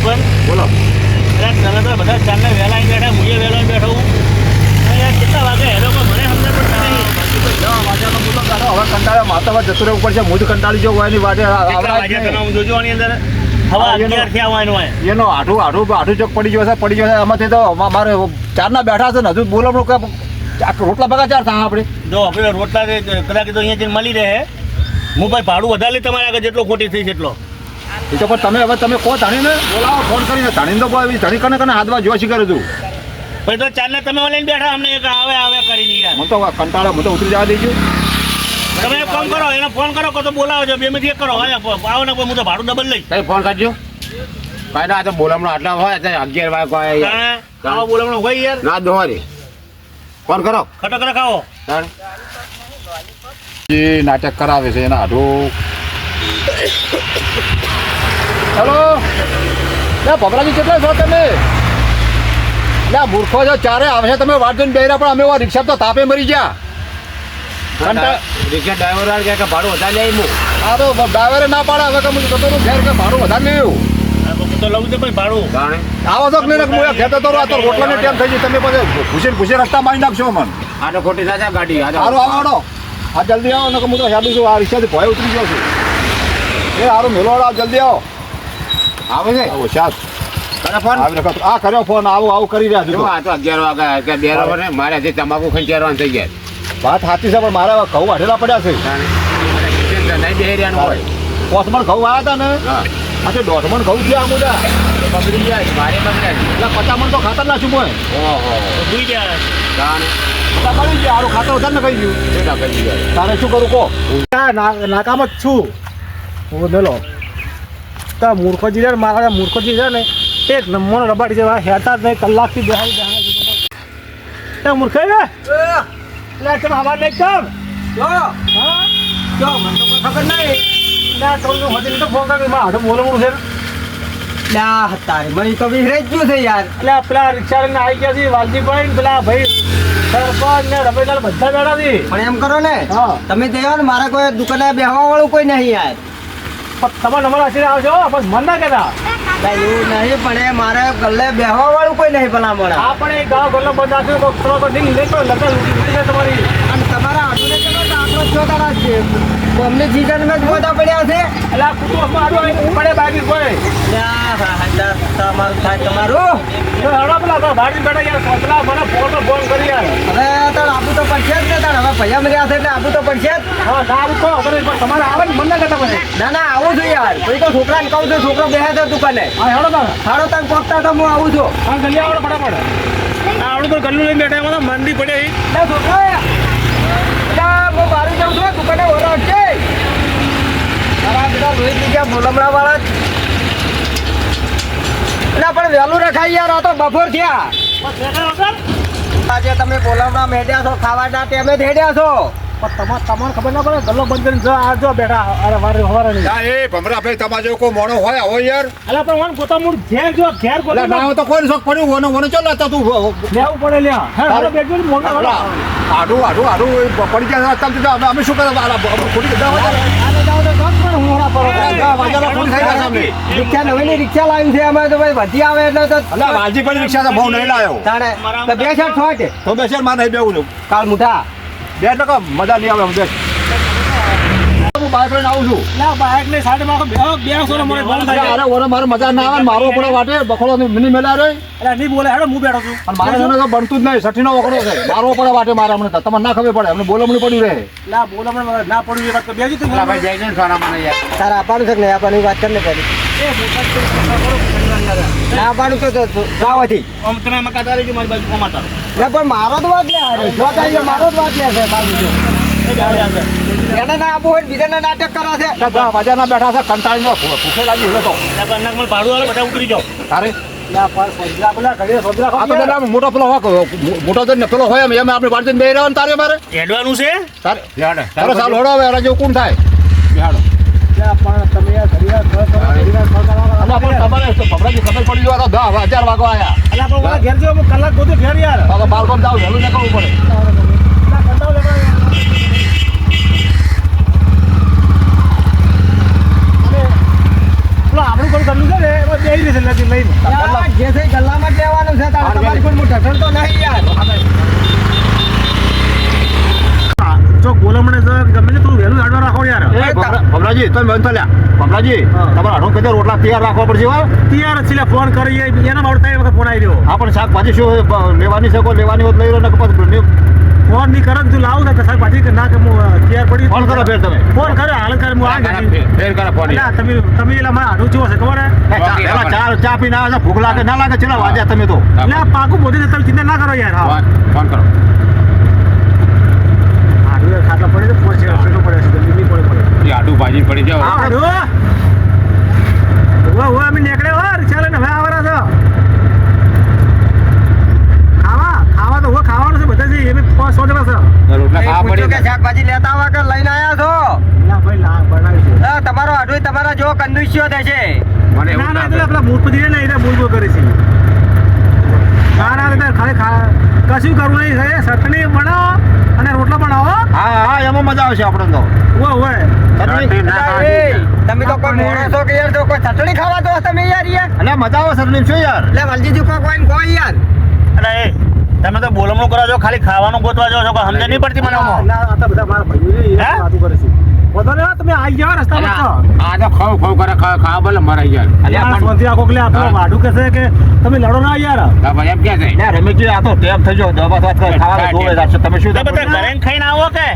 સરપંચ બોલો. અરે તમે તો બધા ચાલને વહેલા આવી બેઠા, હું વહેલો બેઠો હું. યાર કેટલા વાગે હેલો મને સમજ પડતા નહીં. હવે કંટાળ્યો માતા જતું રહેવું પડશે. હું જ કંટાળી જાઉં એની વાટે હું જોજો આની અંદર હવા 11 થયા હોય એનો એનો આઠું ચોક પડી ગયો છે. એમાંથી તો મારે ચારના બેઠા છે ને હજુ બોલો રોટલા ભગા ચાર થાય આપણે. જો આપણે રોટલા કદાચ તો અહીંયા જઈને મળી રહે. હું ભાઈ ભાડું વધારે તમારે આગળ જેટલો ખોટી થઈ છે એટલો. એ તો પણ તમે કહો ધણીને બોલાવો ફોન કરીને. ધણીને તો ધણી કને હાથમાં જોશી કરું છું. પછી તો ચારને તમે લઈને બેઠા અમને એક આવે કરી યાર. મને તો કંટાળો મને તો ઉતરી જવા દેજો. તમે એક કામ કરો, એને ફોન કરો તો બોલાવો છો. બે માંથી એક કરો. આવો ને હું તો ભાડું ડબલ લઈશ. કઈ ફોન કરજો. કાંઈ ના તો બોલામણો આટલા હોય 11 વાગે આવો બોલામણો હોય યાર ના દોરી ફોન કરો. ખટકરા ખાઓ એ નાટક કરાવે છે એના હાડું. હેલો ભમરાજી કેટલા છો તમે? એટલે મૂર્ખો છો ચારે આવશે તમે વાત જોઈને બેરા. પણ અમે રિક્ષા તો તાપે મરી ગયા. રિક્ષા ડ્રાઈવર કે ભાડું વધારે લે. હા તો ડ્રાઈવરે ના પાડે. હવે કે જતો ઘેર કે ભાડું વધારે લેવું તો લઉં છે ભાઈ ભાડું. આવો તો નહીં ખેતો તો રોટલાને ટાઈમ થઈ જાય. તમે પછી ભૂસે રસ્તા મારી નાખશો મને. આ તો ખોટી સાચા ગાડી સારું આવવાનો. હા જલ્દી આવો ને હું તો હેડું છું. આ રિક્ષાથી ભય ઉતરી ગયો છું. એ સારું મેળવાડો જલ્દી આવો. આવે છે આવો શાસ આ કર્યો ફોન. આવું કરી રહ્યા છું. આ તો 11 વાગે મારે હજી તમાકુ ખંચારવાનું થઈ ગયા. વાત સાચી છે પણ મારે ઘઉં વાઢેલા પડ્યા છે. નહીં બે રહ્યા હોય. 5 મણ ઘઉં આવ્યા હતા ને આ તો 1.5 મણ ઘઉં છે. આ મુદા બગડી જાય મારે બગડ્યા એટલે 50 મણ તો ખાતર નાખ્યું મોય. ભૂઈ ગયા બળી ગયા. આરું ખાતર વધારે ને કહી ગયું. તારે શું કરું કહો? નાકામ જ છું હું. બોલો તો મૂર્ખોજી છે મારા મૂર્ખોજી છે ને એક નંબર રબાડી છે. હેતા જ નહીં કલાકથી બેહાડી મૂર્ખ ને એટલે તમે આવા નહીં કર. મને તો કોઈ ખબર નહીં. થોડું તો ફોન કરી હાડું બોલવું છે. તારી મને તો વિહરાઈ ગયું છે યાર. એટલે પેલા રિક્ષા લઈને આવી ગયા છે વાલજીભાઈ ને પેલા ભાઈ સરપંચ ને રમેશલાલ બધા બેઠા છે. પણ એમ કરો ને હા તમે જયો ને મારા કોઈ દુકાને બેહવા વાળું કોઈ નહીં યાર. પણ તમારે નંબર હસીને આવજો બસ મન ના કહેતા. એવું નહીં પણ એ મારે ગલ્લે બેહવા વાળું કોઈ નહીં ભલા મળે. આ પણ એક ગાળો ગલ્લો બંધ રાખજો તો થોડો નહીં લગન લૂટી છે તમારી. અને તમારા આટલું ચલો તો આપણો ચોકારા છે. અમને સિઝનમાં જ મોટા પડ્યા છે. એટલે આ કુટુંબમાં આડું પડે બાકી કોઈ તમારું થાય તમારું. હડો પેલા ભાડી બેઠા યાર પેલા મને ફોન કરી યાર. હવે તાર આપવું તો પડશે જ ને. તાર હવે ભૈયા મળ્યા છે એટલે આપવું તો પડશે જ. હા ના આવું કહો પણ તમારે આવે ને મન ના કરતા પડે. ના આવું છું યાર. કોઈ તો છોકરાને કહું છું છોકરો બેસે છે દુકાને. હા હેડો તાર હાડો તાર પહોંચતા તો હું આવું છું. હા ગલી આવડો ફટાફટ. આવડું તો ગલ્લું લઈને બેઠા એમાં મંદી પડે. છોકરા હું બારી જાઉં છું દુકાને ઓરો છે. મારા બધા રોહિત બીજા બોલમડા વાળા એટલે પણ વહેલું રખાય યાર. આ તો બપોર થયા. આજે તમે બોલમડા મેડ્યા છો ખાવાના ટાઈમે જ હેડ્યા છો. પણ તમારે ખબર ના પડે ગલ્લો બંધ કરીને આવજો બેઠા. અરે વારે હવારે નહીં. એ ભમરા ભાઈ તમારે જેવો કોઈ મોણો હોય આવો યાર. અલા પણ મને પોતા મૂળ ઘેર જો ઘેર એટલે ના હોય તો કોઈ શોખ પડ્યું મને ચાલ તું લેવું પડે લ્યા. હા બેઠો મોટા આડું પડી ગયા તમે અમે શું કરે રિક્ષા નવી રિક્ષા લાવ્યું છે અમે તો ભાઈ વધી આવે એટલે તો વાલજી પણ રિક્ષા બહુ નહીં લાવ્યો. તાણે બે શર્ટ છોટે તો બે શેર માં નહીં બેવું કાલ મુઠા બે ટકા મજા નહીં આવે. બેસ હું બાઇક લઈને આવું છું. ના બાઇક ની સાઈડ માં બેસો ને મને બંધ થાય. અરે ઓરે મારે મજા ના આવે. મારો પડે વાટે બખોડો મિની મેલા રે. એટલે નહીં બોલે હેડો હું બેઠો છું. અને મારે છે ને તો બનતું જ નહીં. 60 નો વકડો છે. મારો પડે વાટે મારે અમને તમને ના ખબર પડે. અમને બોલમણી પડ્યું રહે. ના બોલો મને ના પડ્યું એ વાત તો બેજી તું ભાઈ જઈને સોના મને યાર તારા આપવાનું છે ને આપવાની વાત કરીને પડી ના આપવાનું તો ગાવાથી આમ તમે મકા તારી જો મારી બાજુ કોમાતા પણ મારો જ વાત લે જો તારી મારો જ વાત લે છે બાજુ એને ના આપવું હોય બીજાને નાટક કરે છે. મજાના બેઠા છે કંટાળીનો ભૂખે લાગી હવે તો કલાક મને ભાડું આવે બધા ઉતરી જાઓ. તારે પેલા મોટો પેલો મોટો જઈને પેલો હોય એમ આપણે વાંચીને બે રહ્યો ને તારે મારે હેડવાનું છે તારે સાલ હોડો હવે એના જેવું કોણ થાય. પણ તમે તમારે ખબર પડી ગયો તો 10,000 વાગવા આવ્યા. ઘેર જો કલાક બધું ઘેર યાર બાળકો જાવ વહેલું નીકળવું પડે. પેલો આપણું કોઈ કરલું છે ને એમાં બેહી રહેશે નથી લઈને યાર, જે છે એ ગલ્લામાં જ લેવાનું છે તારે. તમારી કોઈ મોટા ઠંડ તો નહીં યાર. જો ગોલમણે જો ગમે તે થોડું વહેલું હાડવા રાખો યાર ભમરાજી તમે બંધ થયા ભમરાજી તમારે હાડો કદાચ રોટલા તૈયાર રાખવા પડશે હો. તૈયાર જ છે ફોન કરીએ એના માટે ત્રણ વખત ફોન આવી રહ્યો હા પણ શાકભાજી શું લેવાની છે કોઈ લેવાની હોત લઈ લો ને કે પછી ફોન નહીં કરે તું લાવું ને શાકભાજી કે ના કે હું તૈયાર પડી ફોન કરો ફેર તમે ફોન કર્યો હાલ કરે હું આવી ગઈ ફેર કરો ફોન ના તમે એટલે મારા હાડું જેવો છે ખબર હે ચા પીને આવે ભૂખ લાગે ના લાગે ચલા વાજ્યા તમે તો એટલે આ પાકું બોધી તમે ચિંતા ના કરો યાર હા ફોન કરો હાડું ખાટલા પડે છે ફોન છે પડે છે જલ્દી નહીં પડે આડું ભાજી પડી જાવ હાડું ઓવા અમે નીકળે હો રિક્ષા લઈને હવે આવવાના છો ખાવા તો ખાવાનું છે બધા છે એ બી 100 જણા છે રોટલા ખાવા પૂછ્યું કે પડી શાકભાજી લેતા આવા કે લઈને આયા છો? ના ભાઈ લા બનાવી છે તમારો હાડું તમારા જો કંદુસ્યો થશે. મને ના ના એટલે આપણા મૂર્તિ ને એને મૂર્તિ કરે છે ના ના એટલે ખાલી કશું કરવું નહીં છે ચટણી બનાવો અને રોટલા બનાવો હા હા એમાં મજા આવશે આપણે તો ઓય તમે તો કોઈ મોણો છો કે યાર તો કોઈ ચટણી ખાવા દો તમે યાર યાર. અને મજા આવે સર શું યાર એટલે વલજીજી કોઈ યાર. અરે એ તમે તો બોલમણું કરો છો ખાલી ખાવાનું ગોતવા જાઓ છો સમજ નહીં પડતી મને આમાં. ના આ તો બધા મારા ભાઈઓ છે એ વાતો કરે છે બધા ને તમે આવી જાવ રસ્તામાં છો આ તો ખાવ કરે ખાવા બોલે મરાઈ યાર અલ્યા સ્વંતી આખો કે આપણો વાડું કે છે કે તમે લડો ના યાર ભાઈ એમ કે છે ના રમેશજી આ તો ટેમ થઈ ગયો દવા વાત ખાવા દોવે જાશે તમે શું તો બધા ઘરે ખાઈને આવો કે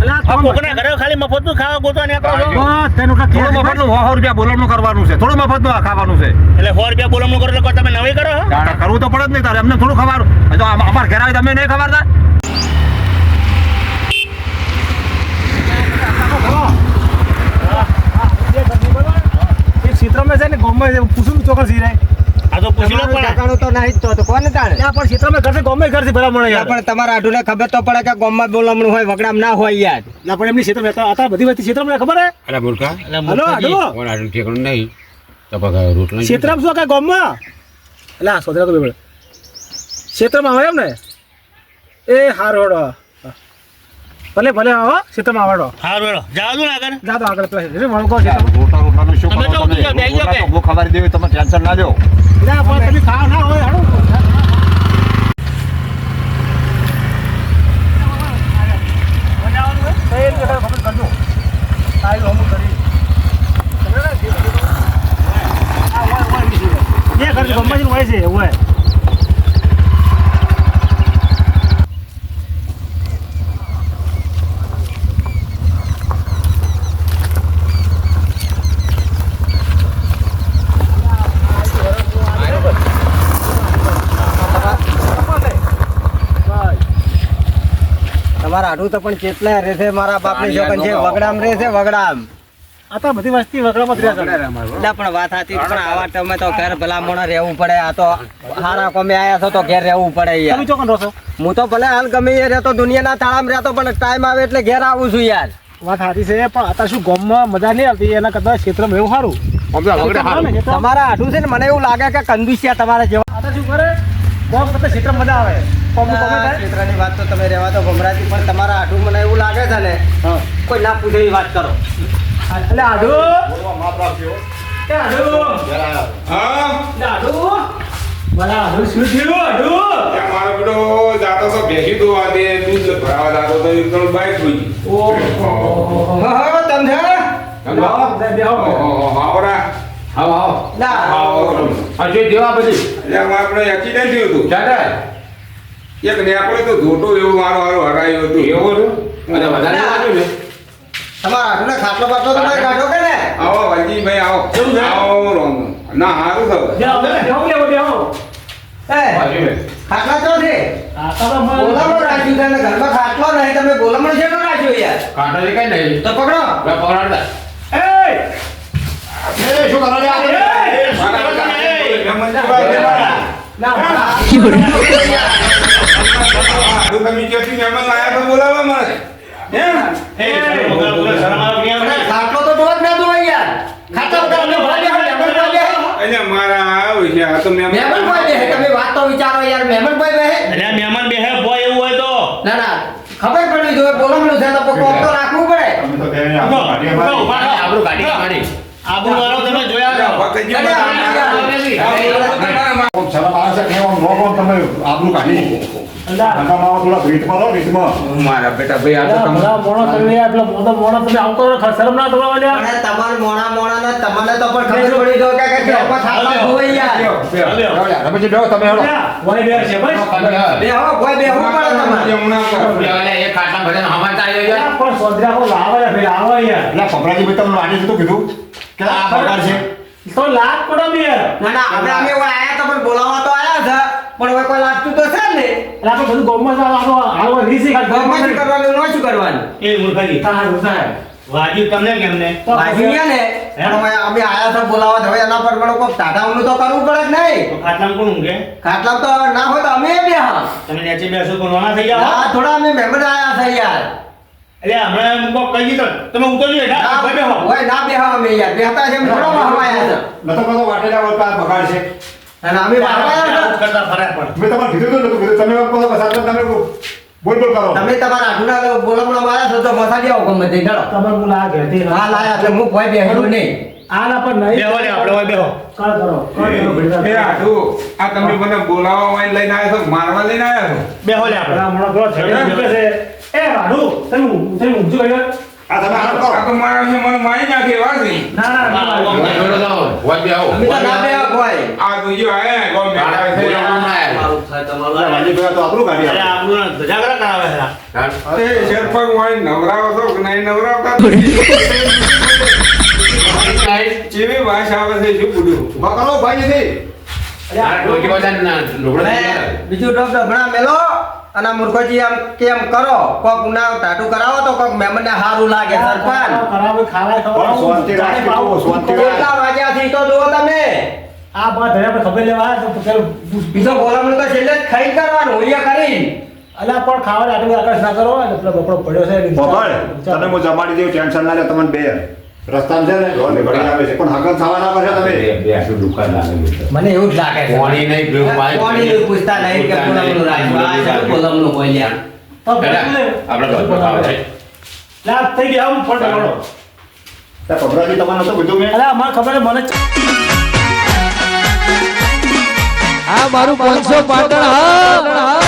અલ્યા આ કોકના ઘરે ખાલી મફતનું ખાવા ગોતવા નીકળો છો બસ તેનું કા થોડું મફતનું 100 રૂપિયા બોલવાનું કરવાનું છે થોડું મફતનું ખાવાનું છે એટલે 100 રૂપિયા બોલમણું કરો એટલે તમે નવી કરો કરવું તો પડે જ નહીં તારે એમને થોડું ખબર તો અમાર ઘેર આવી તમે નહીં ખબર તા એક ક્ષેત્રમાં છે ને ગામમાં પૂછું ચોકર સી રહે આ તો પૂછી લો પણ ઠેકાણું તો નહીં જ તો કોને તાણે? ત્યાં પણ ક્ષેત્રમાં ઘર છે ગામમાં ઘર છે ભલા મળે યાર પણ તમારા હાડુને ખબર તો પડે કે ગામમાં બોલમણું હોય વગડામ ના હોય યાર. ના પણ એમની ક્ષેત્રમાં હતા બધી વસ્તી ક્ષેત્રમાં ખબર હે અરે મૂર્ખા હલો હાડો કોણ આડું ઠેકણું નહીં તો પગા રોટલા ક્ષેત્રમાં શું કે ગામમાં એટલે આ સોદરા તો બેબડે ક્ષેત્રમાં આવે એમ ને એ હારોડો ભલે ભલે આવો ક્ષેત્રમાં આવડો હારું હેડો જાવ દો ને આગળ જા તો આગળ પેલા છે વણકો ક્ષેત્રમાં રોટલાનું શું તમે કરો તો ઉતરી જાઓ, બેસી જાઓ કે? હું ખબર દેવી તમે ટેન્શન ના લ્યો ના પણ તમે ખાવા ના હોય હાડો તમારા હાડું તો પણ કેટલા રહે છે મારા બાપની છોકન છે વગડામ રહે છે વગડામ. આ તો બધી વસ્તી વગડામાં જ રહ્યા છે. એટલે પણ વાત સાચી પણ આવા ટાઈમે તો ઘર ભલામણ રહેવું પડે. આ તો હારા કોમે આયા છો તો ઘેર રહેવું પડે તમે યાર. ચોકન રહો છો હું તો ભલે હાલ ગમે એ રહેતો દુનિયાના તાળામાં રહેતો પણ ટાઈમ આવે એટલે ઘેર આવું છું યાર. વાત સાચી છે પણ અત્યારે શું ગામમાં મજા નહીં આવતી એના કરતા ક્ષેત્રમાં એવું સારું તમારા હાડું છે ને મને એવું લાગે કે કંદુસિયા તમારા જેવા. અત્યારે શું કરે ગામ કરતા ક્ષેત્રમાં મજા આવે ક્ષેત્રની વાત તો તમે રહેવા તો ભમરાજી પણ તમારા હાડું મને એવું લાગે છે ને કોઈ ના પૂછે એવી વાત કરો. એટલે આડો માફ રાખજો એ આડો હા આડો બલા આડો શું થયું આડો ત્યાં મારો બેટો જાતો તો ભેગી દોવા દે દૂધ ભરાવા જાતો તો એક ત્રણ બાઈક થઈ ગઈ હા તમને આવરા ના આપણે એક્સિડન્ટ થયું હતું એક નેકળે તો ધોટો એવું મારો હારો હરાયું હતું એવું તમારા હાડુને ખાટલો બાટલો તો નહીં કાઢો કે ને? આવો વાલજીભાઈ આવો કેવું છે? આવો રોમ ના હારું થયું ખાટલા તો છે બોલામણું રાખ્યું છે અને ઘરમાં ખાટલો નહીં તમે બોલામણું શેનું રાખ્યું યાર? તો પકડો. શું કરો લે હારું તમે ક્યાંથી મહેમાન લાયા તો બોલાવા મને ખાટલો તો જોવા જ ના દો યાર. ખાટલા બધા અમને ભરા દે, મહેમાન ભરા દે. અહીંયા મારા આવ્યું છે આ તો મહેમાન ભાઈ બેહે, તમે વાત તો વિચારો યાર. મહેમાન ભાઈ બેહે. એટલે આ મહેમાન બેહે બોય એવું હોય તો ના ના ખબર પડવી જોઈએ બોલામણું છે તો કોક તો રાખવું પડે. આબરૂવાળો તમે જોયા છો. ભગતજી અરે, કોક શરમ આવે છે કે આમ નો કોમ તમે આબરૂ કાઢી અલ્યા ધંધામાં થોડા રીતમાં રહો રીતમાં મારા બેટા ભાઈ આ તો તમે ભલા મોણો તમે યાર, પેલા મોટો મોણો તમે આવતો રહો, શરમ ના તમારા વાળા? અને તમાર મોણા ને તમને તો પણ ખબર પડી ગયો કે ખેપા ખાતા હોય યાર. રમેશજી બેહો તમે હેડો અલ્યા, વળી બે છે ભાઈ. બેહો કોઈ બેહવું પડે તમારે. હમણાં અલ્યા, પણ સોદરા કો લાવે યાર, ભાઈ આવો યાર. એટલે પકડાજી ભાઈ તમને આજે શું કીધું કે આ પગાર છે તો લાખ પડો બી યાર. ના ના આપણે અમે ઓય આયા તો પણ બોલાવવા તો આયા છે પણ ઓય કોઈ લાગતું તો છે જ ને. એટલે આપણે બધું ગોમમાં જ આવો રીસી ખાલી ઘરમાં શું કરવાનું ન શું કરવાનું. એ મૂર્ખાજી સારું સાહેબ. વાગ્યું તમને કેમને વાગી ને પણ ઓય અમે આયા તો બોલાવવા તો હવે એના પર પણ કોક ટાટાઓનું તો કરવું પડે કે નહીં. ખાટલામાં કોણ ઊંઘે? ખાટલા તો ના હોય તો અમે બે હા તમે નીચે બેસો પણ વાના થઈ જાઓ. ના થોડા અમે મહેમાન આયા છે યાર. એટલે હમણાં કોક કહી દીધું તમે ઉતરજો હેઠા, ના ભાઈ બેહો. ઓય ના બે હા અમે યાર બેહતા છે એમ થોડા વાહવાયા છે. નતો કતો વાટેલા વળતા પગાર છે અને અમે વાહવાયા આવું છે. કરતા ફરક પડે. મેં તમારે કીધું તો નતું કીધું તમે કહો બસ તમે બોલ બોલ કરો તમે તમારા આઢુના બોલમણા માર્યા છો તો મસાડી આવો ગમે તે ઢળો. તમારે હું લાગે ઘેરથી હા લાયા એટલે હું કોઈ બેહ્યો નહીં. આના પર નહીં. બેહો લે, આપણે હવે બેહો. કર કરો ભેગા. એ આટુ આ તમે મને બોલાવવા વાળી લઈને આવ્યા છો મારવા લઈને આવ્યા છો બેહો લે આપણે. આ મોણો પેલો છેડે ઊભે છે. એ રાડુ, તમે ઊંઘજો અહીંયા. આ તમે આરામ કરો આ તો મારા છે મને મારી નાખે વાસી ના ના ના, ના. અમે તો ના બેહ્યો કોઈ. આ તો જો આયા ગો મે મારું થાય તમારું. વાજી ભાઈ તો આબરૂ કાઢી અરે આપણું ધજા કરા કરાવે છે આ. તે શેરપંગ વાળી નવરાવો છો કે નહીં નવરાવતા જેવી ભાષા આવે છે શું પૂછ્યું ઉભા કરો ભાઈ બીજું ટોપ ઢગલા મેલો અને મૂર્ખોજી આમ કેમ કરો કોક ઉના ટાટુ કરાવો તો કોક મહેમાનને સારું લાગે સરપંચ. કરાવે, ખાવાય પણ ખવડાવો. શાંતિ રાખી જુઓ, શાંતિ કેટલા વાગ્યાથી તો જુઓ તમે. આ બાદ ધર્યા પર ખબર લેવા આવ્યા તો પેલું બીજો બોલામણું તો છેલ્લે જ ખાઈ કરવાનું ઉલિયા કરીને. અલ્યા પણ ખાવા આટલું આકાશ ના કરો ને પેલો બપોરો પડ્યો છે પકડ તને હું જમાડી દેવું ટેન્શન ના લે તમને બે રસ્તામાં છે ને ઢોલ ઘડી આવે છે પણ હકન થવા ના કરશો તમે મને એવું જ લાગે છે. કોણી નહીં પૂછતા નહીં કે બોલામણું રાખ્યું. આ શું બોલામણું બોલ્યા. તો લા થઈ ગયા આમ ફોટો પાડો. ત્યાં પકડાજી તમારે નતું કીધું મેં અલ્યા અમારે ખબર છે, મને આ મારું 500 પાટણ હા